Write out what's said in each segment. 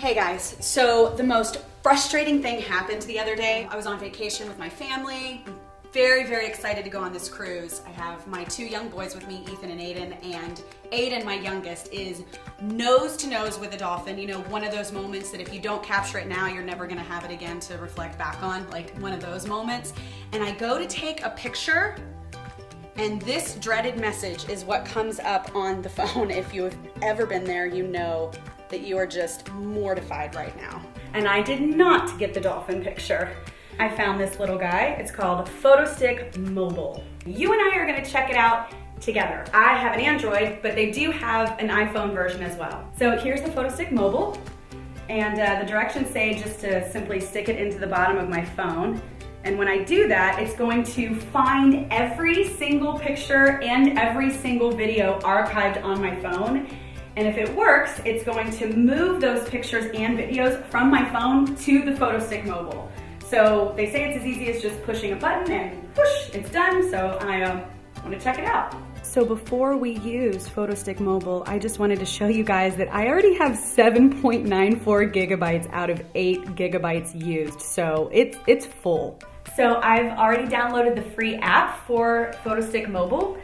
Hey guys, so the most frustrating thing happened the other day. I was on vacation with my family. I'm very, very excited to go on this cruise. I have my two young boys with me, Ethan and Aiden, and Aiden, my youngest, is nose to nose with a dolphin. You know, one of those moments that if you don't capture it now, you're never gonna have it again to reflect back on, like one of those moments. And I go to take a picture, and this dreaded message is what comes up on the phone. If you have ever been there, you know that you are just mortified right now. And I did not get the dolphin picture. I found this little guy. It's called ThePhotoStick Mobile. You and I are gonna check it out together. I have an Android, but they do have an iPhone version as well. So here's the ThePhotoStick Mobile, and the directions say just to simply stick it into the bottom of my phone. And when I do that, it's going to find every single picture and every single video archived on my phone. And if it works, it's going to move those pictures and videos from my phone to the ThePhotoStick Mobile. So they say it's as easy as just pushing a button and push, it's done. So I want to check it out. So before we use ThePhotoStick Mobile, I just wanted to show you guys that I already have 7.94 gigabytes out of 8 gigabytes used. So it's full. So I've already downloaded the free app for ThePhotoStick Mobile,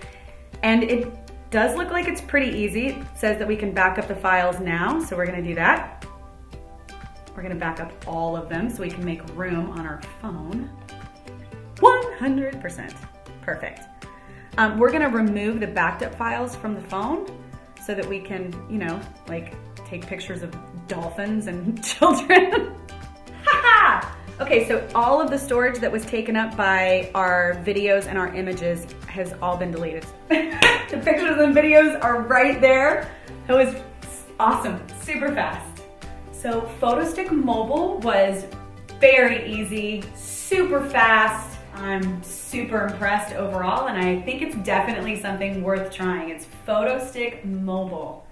and it does look like it's pretty easy. It says that we can back up the files now, so we're gonna do that. We're gonna back up all of them so we can make room on our phone. 100%, perfect. We're gonna remove the backed up files from the phone so that we can, you know, like take pictures of dolphins and children. Okay, so all of the storage that was taken up by our videos and our images has all been deleted. The pictures and videos are right there. That was awesome, super fast. So ThePhotoStick Mobile was very easy, super fast. I'm super impressed overall, and I think it's definitely something worth trying. It's ThePhotoStick Mobile.